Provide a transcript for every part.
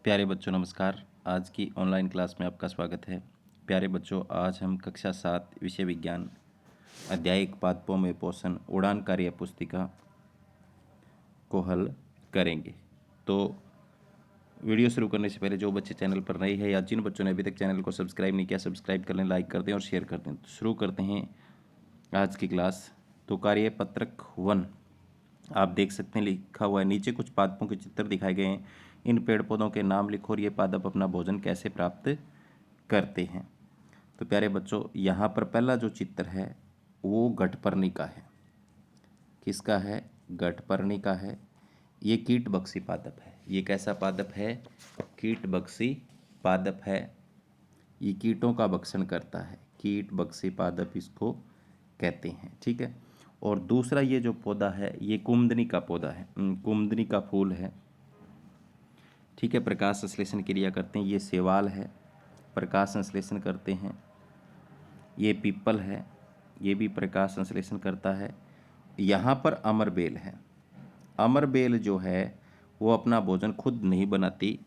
प्यारे बच्चों नमस्कार। आज की ऑनलाइन क्लास में आपका स्वागत है। प्यारे बच्चों, आज हम कक्षा 7 विषय विज्ञान अध्याय 1 पादपों में पोषण उड़ान कार्य पुस्तिका को हल करेंगे। तो वीडियो शुरू करने से पहले जो बच्चे चैनल पर नए हैं या जिन बच्चों ने अभी तक चैनल को सब्सक्राइब नहीं किया, सब्सक्राइब कर लें, लाइक कर दें और शेयर कर दें। तो शुरू करते हैं आज की क्लास। तो कार्य पत्रक 1 आप देख सकते हैं, लिखा हुआ है नीचे कुछ पादपों के चित्र दिखाए गए हैं। इन पेड़ पौधों के नाम लिखो और ये पादप अपना भोजन कैसे प्राप्त करते हैं। तो प्यारे बच्चों, यहाँ पर पहला जो चित्र है वो गठपर्णी का है। किसका है? गठपर्णी का है। ये कीटबक्सी पादप है। ये कैसा पादप है? कीटबक्सी पादप है। ये कीटों का भक्षण करता है। कीटबक्सी पादप इसको कहते हैं, ठीक है। और दूसरा ये जो पौधा है ये कुमुदनी का पौधा है, कुमुदनी का फूल है, ठीक है। प्रकाश संश्लेषण क्रिया करते हैं। ये शैवाल है, प्रकाश संश्लेषण करते हैं। ये पीपल है, ये भी प्रकाश संश्लेषण करता है। यहाँ पर अमरबेल है। अमरबेल जो है वो अपना भोजन खुद नहीं बनाती।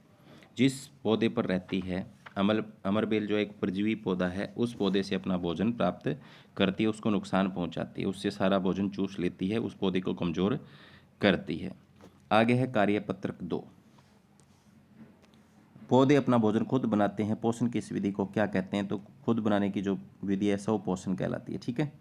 जिस पौधे पर रहती है अमरबेल जो एक परजीवी पौधा है, उस पौधे से अपना भोजन प्राप्त करती है, उसको नुकसान पहुंचाती है, उससे सारा भोजन चूस लेती है, उस पौधे को कमज़ोर करती है। आगे है कार्यपत्रक 2। पौधे अपना भोजन खुद बनाते हैं। पोषण की इस विधि को क्या कहते हैं? तो खुद बनाने की जो विधि है स्वपोषण कहलाती है, ठीक है।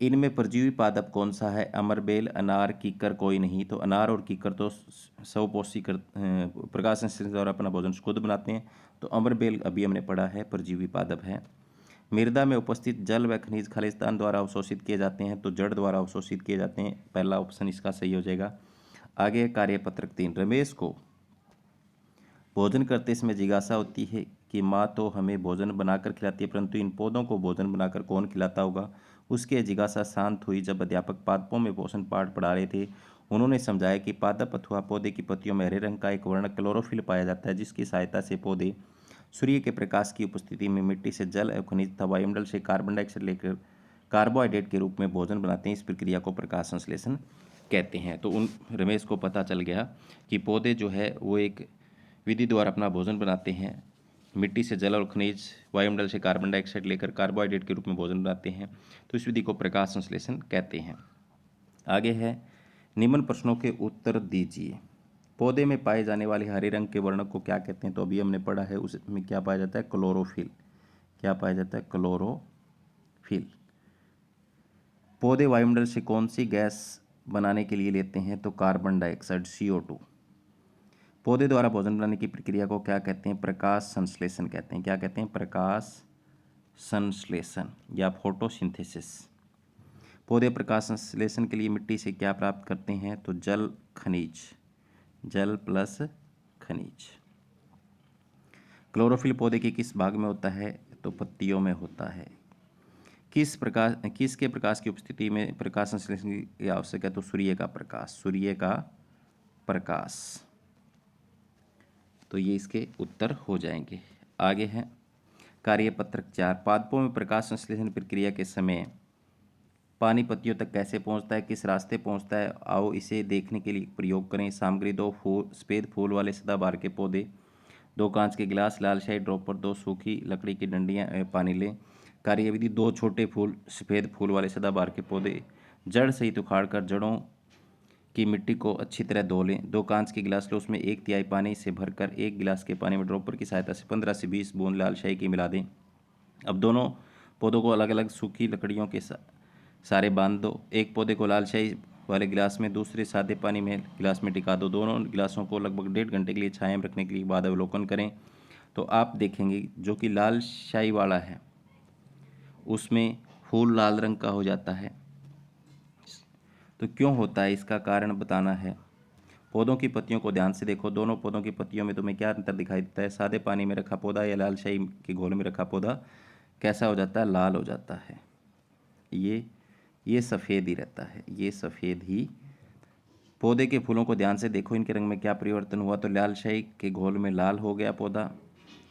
इनमें परजीवी पादप कौन सा है? अमरबेल, अनार, कीकर कोई नहीं। तो अनार और कीकर तो स्वपोषी प्रकाश संश्लेषण द्वारा अपना भोजन खुद बनाते हैं। तो अमरबेल अभी हमने पढ़ा है परजीवी पादप है। मृदा में उपस्थित जल व खनिज खालिस्तान द्वारा अवशोषित किए जाते हैं। तो जड़ द्वारा अवशोषित किए जाते हैं। पहला ऑप्शन इसका सही हो जाएगा। आगे कार्यपत्रक 3। रमेश को भोजन करते समय जिज्ञासा होती है कि माँ तो हमें भोजन बनाकर खिलाती है, परंतु इन पौधों को भोजन बनाकर कौन खिलाता होगा। उसकी जिज्ञासा शांत हुई जब अध्यापक पादपों में पोषण पाठ पढ़ा रहे थे। उन्होंने समझाया कि पादप अथवा पौधे की पत्तियों में हरे रंग का एक वर्ण क्लोरोफिल पाया जाता है, जिसकी सहायता से पौधे सूर्य के प्रकाश की उपस्थिति में मिट्टी से जल एवं खनिज तथा वायुमंडल से कार्बन डाइऑक्साइड लेकर कार्बोहाइड्रेट के रूप में भोजन बनाते हैं। इस प्रक्रिया को प्रकाश संश्लेषण कहते हैं। तो उन रमेश को पता चल गया कि पौधे जो है वो एक विधि द्वारा अपना भोजन बनाते हैं। मिट्टी से जल और खनिज, वायुमंडल से कार्बन डाइऑक्साइड लेकर कार्बोहाइड्रेट के रूप में भोजन बनाते हैं। तो इस विधि को प्रकाश संश्लेषण कहते हैं। आगे है निम्न प्रश्नों के उत्तर दीजिए। पौधे में पाए जाने वाले हरे रंग के वर्णक को क्या कहते हैं? तो अभी हमने पढ़ा है, उसमें क्या पाया जाता है? क्लोरोफिल। क्या पाया जाता है? क्लोरोफिल। पौधे वायुमंडल से कौन सी गैस बनाने के लिए लेते हैं? तो कार्बन डाइऑक्साइड, CO2। पौधे द्वारा भोजन बनाने की प्रक्रिया को क्या कहते हैं? प्रकाश संश्लेषण कहते हैं। क्या कहते हैं? प्रकाश संश्लेषण या फोटोसिंथेसिस। पौधे प्रकाश संश्लेषण के लिए मिट्टी से क्या प्राप्त करते हैं? तो जल, खनिज, जल प्लस खनिज। क्लोरोफिल पौधे के किस भाग में होता है? तो पत्तियों में होता है। किसके प्रकाश की उपस्थिति में प्रकाश संश्लेषण की आवश्यक है? तो सूर्य का प्रकाश, सूर्य का प्रकाश। तो ये इसके उत्तर हो जाएंगे। आगे है कार्यपत्रक 4। पादपों में प्रकाश संश्लेषण प्रक्रिया के समय पानी पत्तियों तक कैसे पहुंचता है? किस रास्ते पहुंचता है? आओ इसे देखने के लिए प्रयोग करें। सामग्री: 2 सफेद फूल वाले सदाबहार के पौधे, 2 कांच के गिलास, लाल शाही ड्रॉपर, 2 सूखी लकड़ी की डंडियां, पानी लें। कार्यविधि: 2 छोटे फूल सफेद फूल वाले सदाबहार के पौधे जड़ सहित उखाड़कर जड़ों की मिट्टी को अच्छी तरह धो लें। 2 कांच के गिलास लो, उसमें 1/3 पानी से भरकर 1 गिलास के पानी में ड्रॉपर की सहायता से 15 से 20 बूंद लाल शाही की मिला दें। अब दोनों पौधों को अलग अलग सूखी लकड़ियों के सारे बांध दो। एक पौधे को लाल शाही वाले गिलास में, दूसरे सादे पानी में गिलास में टिका दो। दोनों गिलासों को लगभग 1.5 घंटे के लिए छाया में रखने के बाद अवलोकन करें। तो आप देखेंगे जो कि लाल शाही वाला है उसमें फूल लाल रंग का हो जाता है। तो क्यों होता है, इसका कारण बताना है। पौधों की पत्तियों को ध्यान से देखो। दोनों पौधों की पत्तियों में तुम्हें क्या अंतर दिखाई देता है? सादे पानी में रखा पौधा या लाल शाही के घोल में रखा पौधा कैसा हो जाता है? लाल हो जाता है। ये सफ़ेद ही रहता है, ये सफ़ेद ही। पौधे के फूलों को ध्यान से देखो, इनके रंग में क्या परिवर्तन हुआ? तो लाल शाही के घोल में लाल हो गया पौधा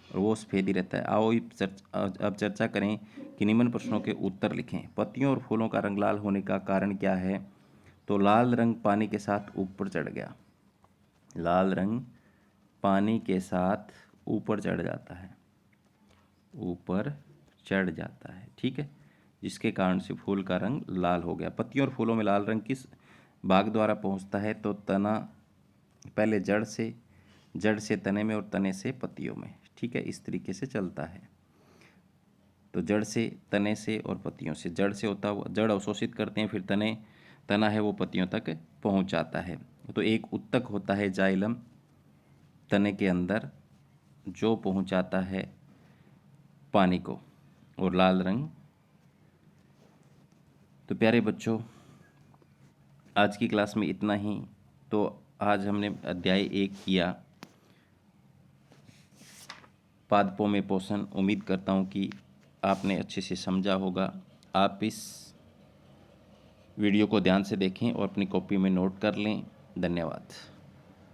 और वो सफ़ेद ही रहता है। आओ अब चर्चा करें कि निम्न प्रश्नों के उत्तर लिखें। पत्तियों और फूलों का रंग लाल होने का कारण क्या है? तो लाल रंग पानी के साथ ऊपर चढ़ गया। लाल रंग पानी के साथ ऊपर चढ़ जाता है, ऊपर चढ़ जाता है, ठीक है, जिसके कारण से फूल का रंग लाल हो गया। पत्तियों और फूलों में लाल रंग किस भाग द्वारा पहुंचता है? तो तना, पहले जड़ से तने में और तने से पत्तियों में, ठीक है, इस तरीके से चलता है। तो जड़ से, तने से और पत्तियों से। जड़ से होता हुआ, जड़ अवशोषित करते हैं, फिर तना है वो पत्तियों तक पहुंच जाता है। तो एक उत्तक होता है जाइलम तने के अंदर, जो पहुंचाता है पानी को, और लाल रंग। तो प्यारे बच्चों, आज की क्लास में इतना ही। तो आज हमने अध्याय 1 किया, पादपों में पोषण। उम्मीद करता हूँ कि आपने अच्छे से समझा होगा। आप इस वीडियो को ध्यान से देखें और अपनी कॉपी में नोट कर लें। धन्यवाद।